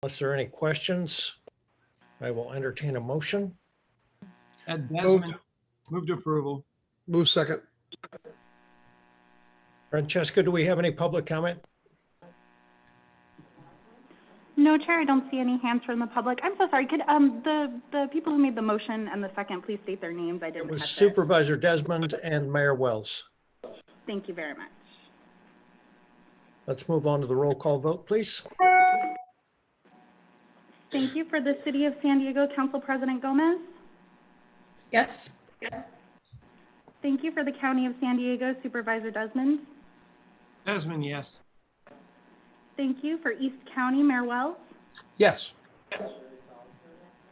Unless there are any questions, I will entertain a motion. Ed Desmond, move to approval. Move second. Francesca, do we have any public comment? No, Chair, I don't see any hands from the public. I'm so sorry. Could the people who made the motion and the second please state their names? I It didn't was catch it. Supervisor Desmond and Mayor Wells. Thank you very much. Let's move on to the roll call vote, please. Thank you. For the City of San Diego, Council President Gomez. Yes. Thank you. For the County of San Diego, Supervisor Desmond. Desmond, yes. Thank you. For East County, Mayor Wells. Yes.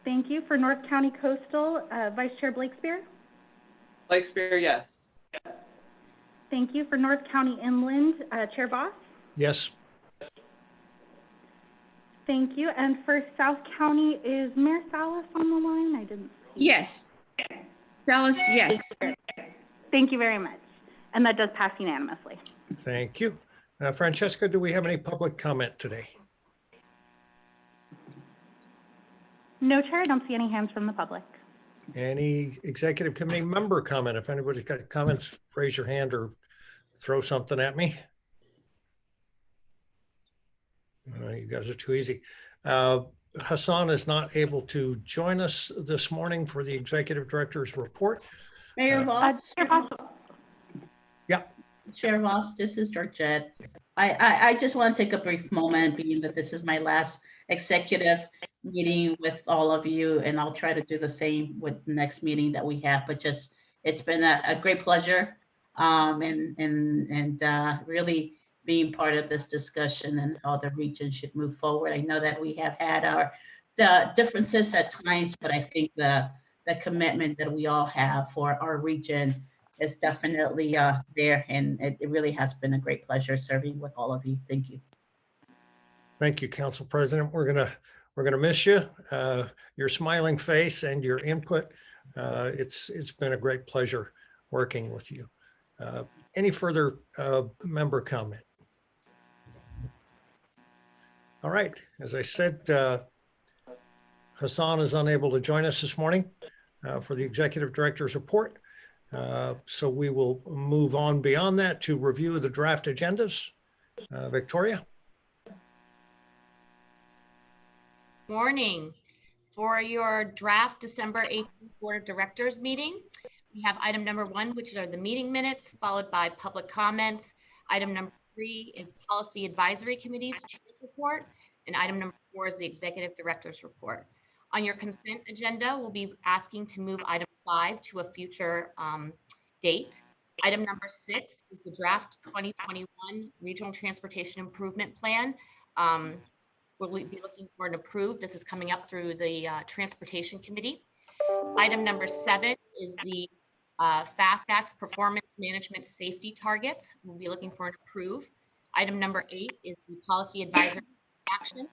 Thank you. For North County Coastal, Vice Chair Blakespear. Blakespear, yes. Thank you. For North County Inland, Chair Voss. Yes. Thank you. And for South County, is Mayor Salas on the line? I didn't see. Yes. Dallas, yes. Thank you very much. And that does pass unanimously. Thank you. Francesca, do we have any public comment today? No, Chair, I don't see any hands from the public. Any executive committee member comment? If anybody's got comments, raise your hand or throw something at me. You guys are too easy. Hassan is not able to join us this morning for the executive director's report. Mayor Voss. Chair Voss. Yeah. Chair Voss, this is Georgette. I just want to take a brief moment, being that this is my last executive meeting with all of you, and I'll try to do the same with the next meeting that we have. But just, it's been a great pleasure, and really being part of this discussion and how the region should move forward. I know that we have had the differences at times, but I think the commitment that we all have for our region is definitely there, and it really has been a great pleasure serving with all of you. Thank you. Thank you, Council President. We're gonna miss you, your smiling face and your input. It's been a great pleasure working with you. Any further member comment? All right, as I said, Hassan is unable to join us this morning for the executive director's report. So we will move on beyond that to review the draft agendas. Victoria. Morning. For your draft December 18th Board of Directors meeting, we have item number 1, which are the meeting minutes, followed by public comments. Item number 3 is Policy Advisory Committee's chair's report, and item number 4 is the Executive Director's report. On your consent agenda, we'll be asking to move item 5 to a future date. Item number 6 is the draft 2021 Regional Transportation Improvement Plan. We'll be looking for an approved. This is coming up through the Transportation Committee. Item number 7 is the Fast Acts Performance Management Safety Targets. We'll be looking for an approve. Item number 8 is the Policy Advisory Action.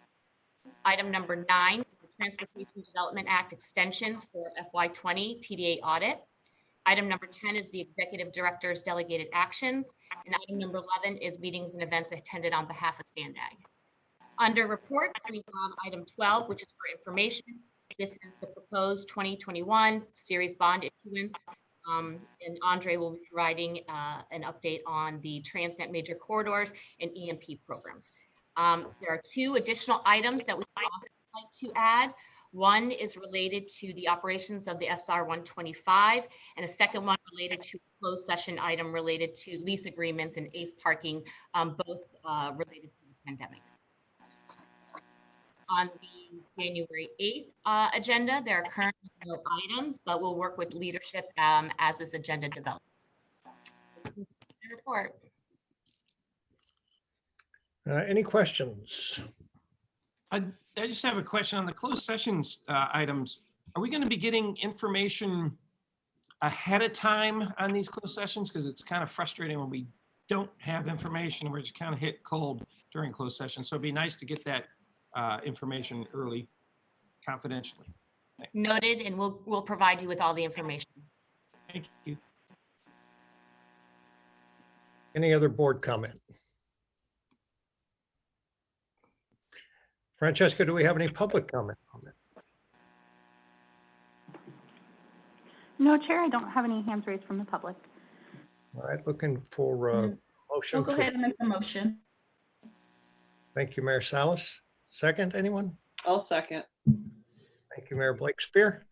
Item number 9, the Transportation Development Act extensions for FY20 TDA audit. Item number 10 is the Executive Director's delegated actions. And item number 11 is meetings and events attended on behalf of SANDAG. Under reports, we have item 12, which is for information. This is the proposed 2021 series bond issuance. And Andre will be providing an update on the Transnet major corridors and EMP programs. There are 2 additional items that we would also like to add. One is related to the operations of the FSR 125, and a second one related to a closed session item related to lease agreements and ACE parking, both related to the pandemic. On the January 8th agenda, there are currently no items, but we'll work with leadership as this agenda develops. Report. Any questions? I just have a question on the closed sessions items. Are we going to be getting information ahead of time on these closed sessions? Because it's kind of frustrating when we don't have information and we're just kind of hit cold during closed session. So it'd be nice to get that information early, confidentially. Thanks. Noted, and we'll provide you with all the information. Thank you. Any other board comment? Francesca, do we have any public comment on that? No, Chair, I don't have any hands raised from the public. All right, looking for a I'll motion. go ahead and make the motion. Thank you, Mayor Salas. Second, anyone? I'll second. Thank you, Mayor Blakespear.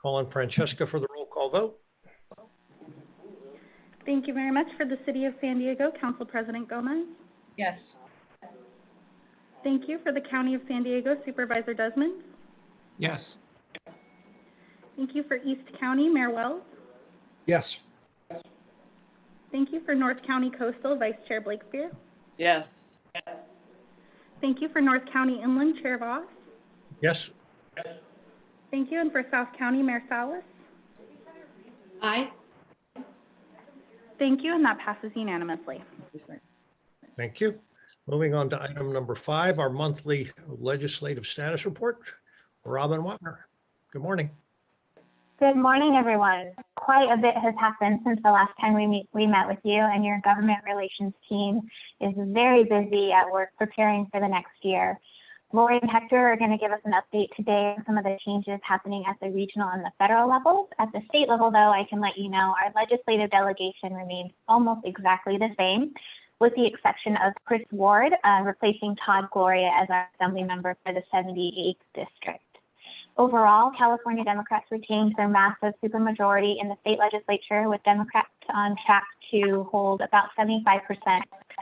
Call on Francesca for the roll call vote. Thank you very much. For the City of San Diego, Council President Gomez. Yes. Thank you. For the County of San Diego, Supervisor Desmond. Yes. Thank you. For East County, Mayor Wells. Yes. Thank you. For North County Coastal, Vice Chair Blakespear. Yes. Thank you. For North County Inland, Chair Voss. Yes. Thank you. And for South County, Mayor Salas. Aye. Thank you. And that passes unanimously. Thank you. Moving on to item number 5, our monthly legislative status report. Robin Wapner. Good morning. Good morning, everyone. Quite a bit has happened since the last time we met with you, and your government relations team is very busy at work preparing for the next year. Lori and Hector are going to give us an update today on some of the changes happening at the regional and the federal levels. At the state level, though, I can let you know our legislative delegation remains almost exactly the same, with the exception of Chris Ward replacing Todd Gloria as our assembly member for the 78th district. Overall, California Democrats retained their massive supermajority in the state legislature, with Democrats on track to hold about 75%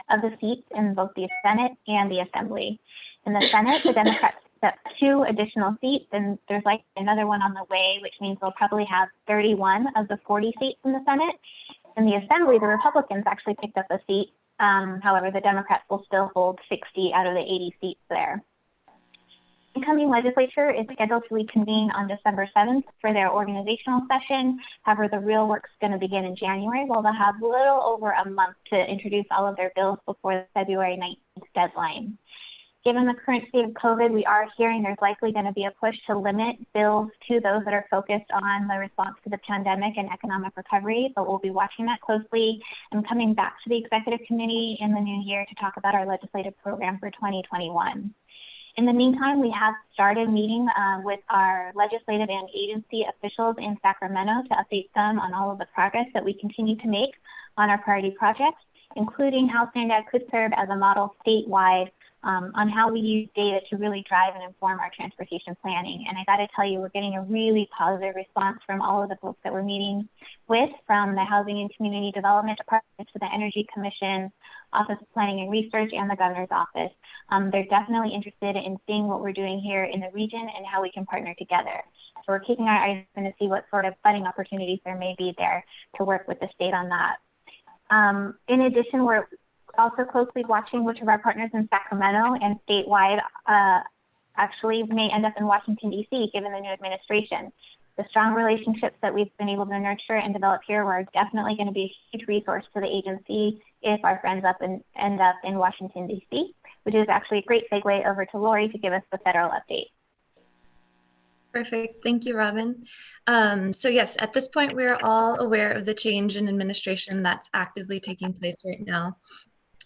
of the seats in both the Senate and the Assembly. In the Senate, the Democrats picked up 2 additional seats, and there's likely another one on the way, which means they'll probably have 31 of the 40 seats in the Senate. In the Assembly, the Republicans actually picked up a seat. However, the Democrats will still hold 60 out of the 80 seats there. Incoming legislature is scheduled to reconvene on December 7th for their organizational session. However, the real work's going to begin in January, while they'll have a little over a month to introduce all of their bills before the February 19th deadline. Given the current state of COVID, we are hearing there's likely going to be a push to limit bills to those that are focused on the response to the pandemic and economic recovery, but we'll be watching that closely and coming back to the executive committee in the new year to talk about our legislative program for 2021. In the meantime, we have started meeting with our legislative and agency officials in Sacramento to update them on all of the progress that we continue to make on our priority projects, including how SANDAG could serve as a model statewide on how we use data to really drive and inform our transportation planning. And I got to tell you, we're getting a really positive response from all of the folks that we're meeting with, from the Housing and Community Development Department to the Energy Commission, Office of Planning and Research, and the Governor's Office. They're definitely interested in seeing what we're doing here in the region and how we can partner together. So we're keeping our eyes open to see what sort of funding opportunities there may be there to work with the state on that. In addition, we're also closely watching which of our partners in Sacramento and statewide actually may end up in Washington, D.C., given the new administration. The strong relationships that we've been able to nurture and develop here are definitely going to be a huge resource to the agency if our friends end up in Washington, D.C., which is actually a great segue over to Lori to give us the federal update. Perfect. Thank you, Robin. So yes, at this point, we're all aware of the change in administration that's actively taking place right now.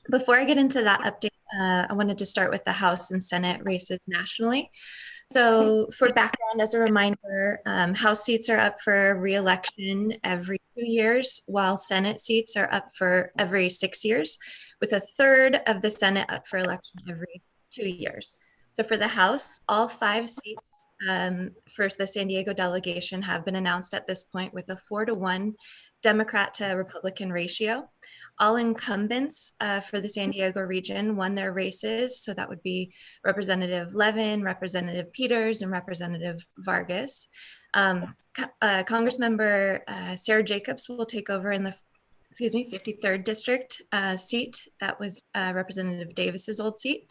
Before I get into that update, I wanted to start with the House and Senate races nationally. So for background, as a reminder, House seats are up for re-election every 2 years, while Senate seats are up for every 6 years, with a third of the Senate up for election every 2 years. So for the House, all 5 seats for the San Diego delegation have been announced at this point, with a 4-to-1 Democrat to Republican ratio. All incumbents for the San Diego region won their races. So that would be Representative Levin, Representative Peters, and Representative Vargas. Congressmember Sarah Jacobs will take over in the 53rd district seat. That was Representative Davis's old seat.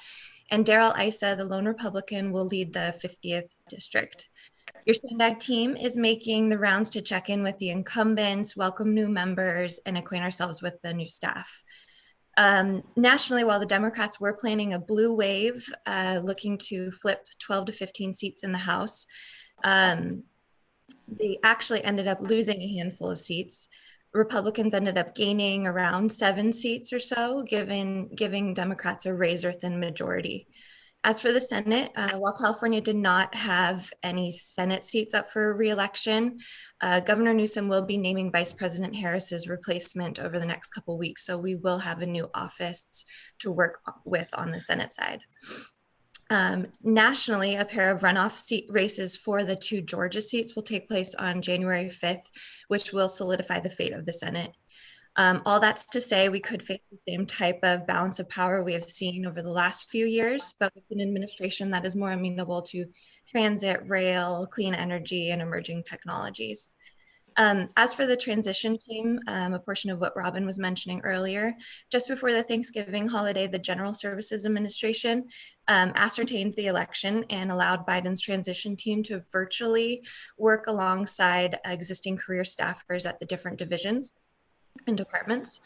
And Darrell Issa, the lone Republican, will lead the 50th district. Your SANDAG team is making the rounds to check in with the incumbents, welcome new members, and acquaint ourselves with the new staff. Nationally, while the Democrats were planning a blue wave, looking to flip 12 to 15 seats in the House, they actually ended up losing a handful of seats. Republicans ended up gaining around 7 seats or so, giving Democrats a razor-thin majority. As for the Senate, while California did not have any Senate seats up for re-election, Governor Newsom will be naming Vice President Harris's replacement over the next couple weeks. So we will have a new office to work with on the Senate side. Nationally, a pair of runoff seat races for the 2 Georgia seats will take place on January 5th, which will solidify the fate of the Senate. All that's to say we could face the same type of balance of power we have seen over the last few years, but with an administration that is more amenable to transit, rail, clean energy, and emerging technologies. As for the transition team, a portion of what Robin was mentioning earlier, just before the Thanksgiving holiday, the General Services Administration ascertained the election and allowed Biden's transition team to virtually work alongside existing career staffers at the different divisions and departments.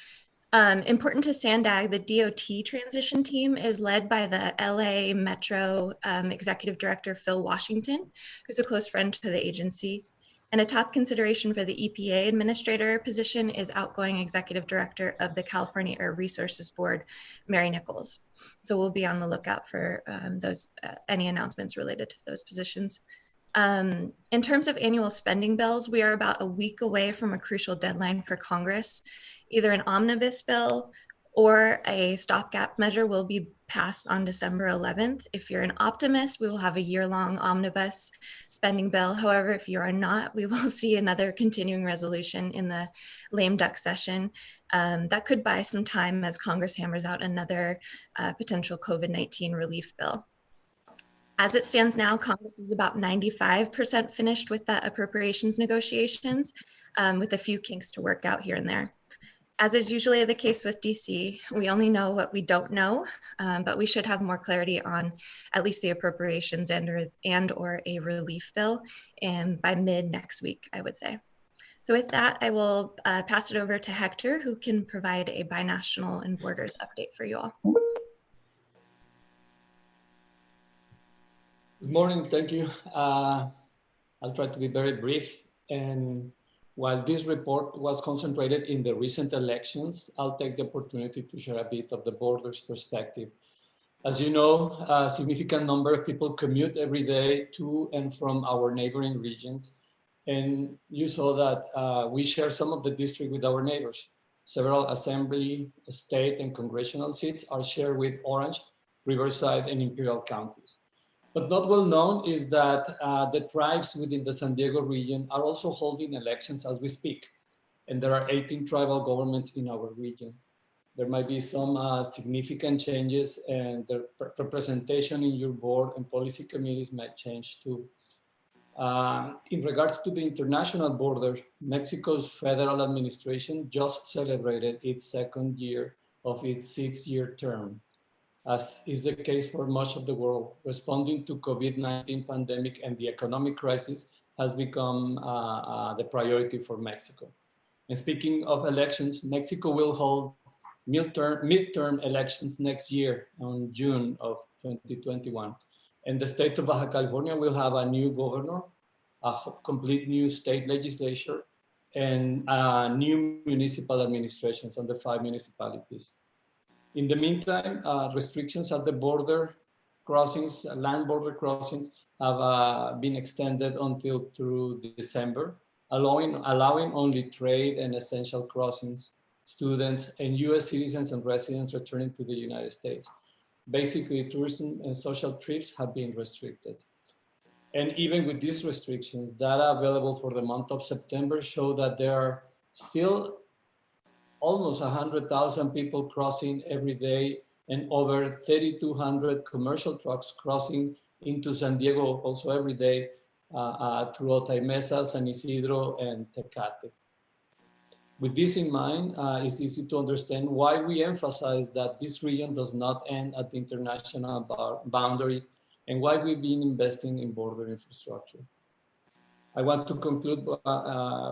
Important to Sandag, the DOT transition team is led by the LA Metro Executive Director, Phil Washington, who's a close friend to the agency. And a top consideration for the EPA administrator position is outgoing Executive Director of the California Air Resources Board, Mary Nichols. So we'll be on the lookout for any announcements related to those positions. In terms of annual spending bills, we are about a week away from a crucial deadline for Congress. Either an omnibus bill or a stopgap measure will be passed on December 11th. If you're an optimist, we will have a year-long omnibus spending bill. However, if you are not, we will see another continuing resolution in the lame duck session. That could buy some time as Congress hammers out another potential COVID-19 relief bill. As it stands now, Congress is about 95% finished with the appropriations negotiations, with a few kinks to work out here and there. As is usually the case with DC, we only know what we don't know, but we should have more clarity on at least the appropriations and or a relief bill by mid next week, I would say. So with that, I will pass it over to Hector, who can provide a binational and borders update for you all. Good morning, thank you. I'll try to be very brief. And while this report was concentrated in the recent elections, I'll take the opportunity to share a bit of the borders perspective. As you know, a significant number of people commute every day to and from our neighboring regions. And you saw that we share some of the district with our neighbors. Several assembly, state, and congressional seats are shared with Orange, Riverside, and Imperial counties. But not well known is that the tribes within the San Diego region are also holding elections as we speak. And there are 18 tribal governments in our region. There might be some significant changes, and the representation in your board and policy committees might change too. In regards to the international border, Mexico's federal administration just celebrated its second year of its 6-year term. As is the case for much of the world, responding to COVID-19 pandemic and the economic crisis has become the priority for Mexico. And speaking of elections, Mexico will hold midterm elections next year on June of 2021. And the state of Baja California will have a new governor, a complete new state legislature, and new municipal administrations on the 5 municipalities. In the meantime, restrictions at the border crossings, land border crossings, have been extended until through December, allowing only trade and essential crossings, students, and US citizens and residents returning to the United States. Basically, tourism and social trips have been restricted. And even with these restrictions, data available for the month of September show that there are still almost 100,000 people crossing every day and over 3,200 commercial trucks crossing into San Diego also every day through Otay Mesa, San Isidro, and Tecate. With this in mind, it's easy to understand why we emphasize that this region does not end at the international boundary and why we've been investing in border infrastructure. I want to conclude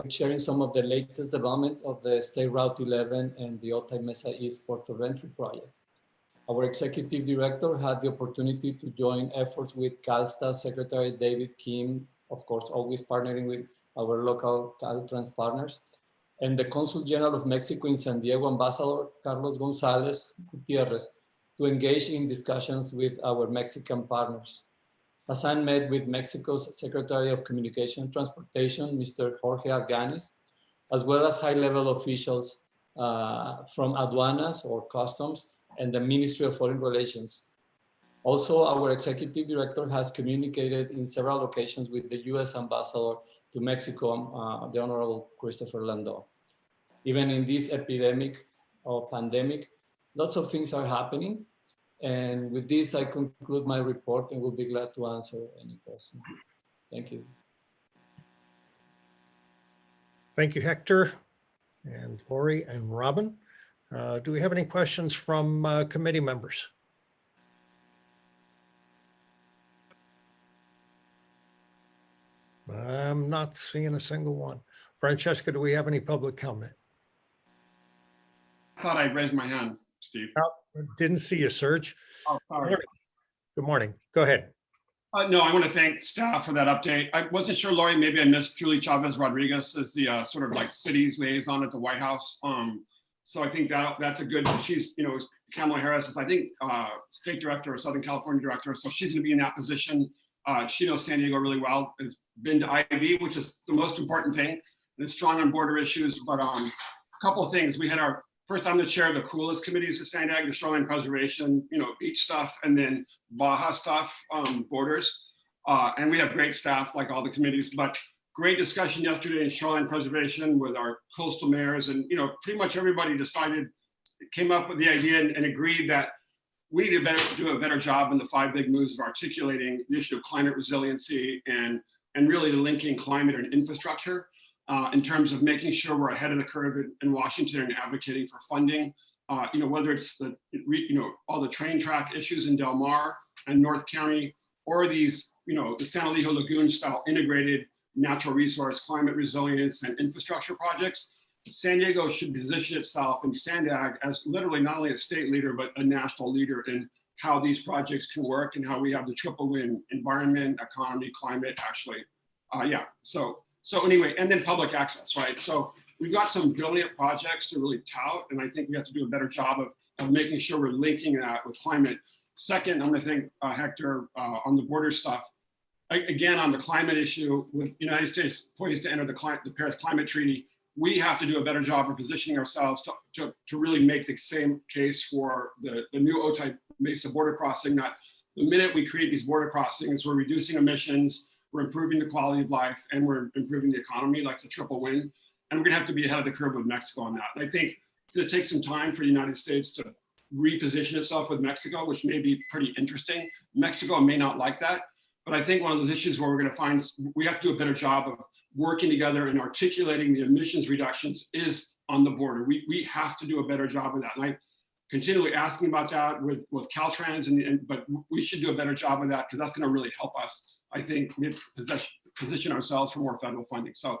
sharing some of the latest development of the State Route 11 and the Otay Mesa East Port of Entry project. Our executive director had the opportunity to join efforts with CalSTA Secretary David Kim, of course, always partnering with our local Caltrans partners, and the Consul General of Mexico in San Diego, Ambassador Carlos Gonzalez Gutierrez, to engage in discussions with our Mexican partners. Hassan met with Mexico's Secretary of Communication and Transportation, Mr. Jorge Arganis, as well as high-level officials from Aduanas or Customs and the Ministry of Foreign Relations. Also, our executive director has communicated in several occasions with the U.S. Ambassador to Mexico, the Honorable Christopher Landau. Even in this epidemic or pandemic, lots of things are happening. And with this, I conclude my report and will be glad to answer any questions. Thank you. Thank you, Hector and Lori and Robin. Do we have any questions from committee members? I'm not seeing a single one. Francesca, do we have any public comment? I thought I raised my hand, Steve. Didn't see you, Serge. Oh, sorry. Good morning. Go ahead. No, I want to thank staff for that update. I wasn't sure, Lori, maybe I missed Julie Chavez Rodriguez as the sort of like cities liaison at the White House. So I think that's a good, she's, you know, Kamala Harris is, I think, state director or Southern California director. So she's going to be in that position. She knows San Diego really well, has been to IB, which is the most important thing, and is strong on border issues. But a couple of things. We had our first, I'm the chair of the coolest committees at San Diego, the shoreline preservation, you know, beach stuff, and then Baja stuff, borders. And we have great staff like all the committees, but great discussion yesterday in shoreline preservation with our coastal mayors. And, you know, pretty much everybody came up with the idea and agreed that we need to do a better job in the 5 big moves of articulating the issue of climate resiliency and really linking climate and infrastructure in terms of making sure we're ahead of the curve in Washington and advocating for funding. You know, whether it's all the train track issues in Del Mar and North County, or these, you know, the San Elijo Lagoon style integrated natural resource, climate resilience, and infrastructure projects. San Diego should position itself in SANDAG as literally not only a state leader, but a national leader in how these projects can work and how we have the triple win: environment, economy, climate, actually. Yeah, so anyway, and then public access, right? So we've got some brilliant projects to really tout, and I think we have to do a better job of making sure we're linking that with climate. Second, I'm gonna thank Hector on the border stuff. Again, on the climate issue, with the United States poised to enter the Paris Climate Treaty, we have to do a better job of positioning ourselves to really make the same case for the new Otay Mesa border crossing, that the minute we create these border crossings, we're reducing emissions, we're improving the quality of life, and we're improving the economy. Like the triple win. And we're gonna have to be ahead of the curve with Mexico on that. And I think it's gonna take some time for the United States to reposition itself with Mexico, which may be pretty interesting. Mexico may not like that, but I think one of those issues where we're gonna find, we have to do a better job of working together and articulating the emissions reductions is on the border. We have to do a better job of that. And I continually asking about that with Caltrans, but we should do a better job of that, because that's gonna really help us, I think, position ourselves for more federal funding. So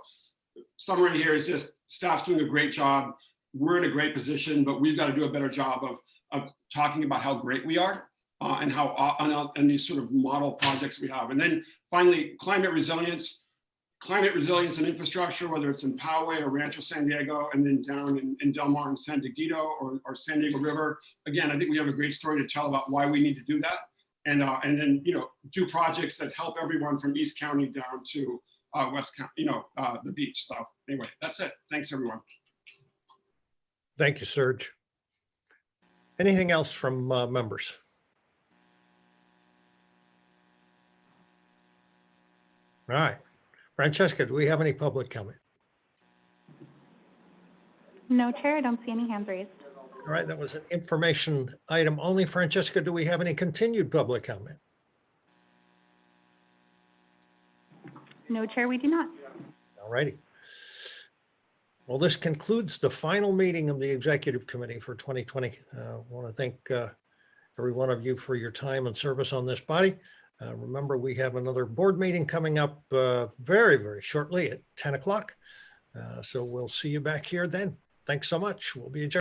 summary here is just staff's doing a great job. We're in a great position, but we've got to do a better job of talking about how great we are and how and these sort of model projects we have. And then finally, climate resilience and infrastructure, whether it's in Poway or Rancho San Diego, and then down in Del Mar and San Diego or San Diego River. Again, I think we have a great story to tell about why we need to do that. And then, you know, do projects that help everyone from East County down to West County, you know, the beach. So anyway, that's it. Thanks, everyone. Thank you, Serge. Anything else from members? All right. Francesca, do we have any public comment? No, Chair, I don't see any hands raised. All right, that was an information item only. Francesca, do we have any continued public comment? No, Chair, we do not. All righty. Well, this concludes the final meeting of the Executive Committee for 2020. I want to thank every one of you for your time and service on this body. Remember, we have another board meeting coming up very, very shortly at 10 o'clock. So we'll see you back here then. Thanks so much. We'll be adjourned.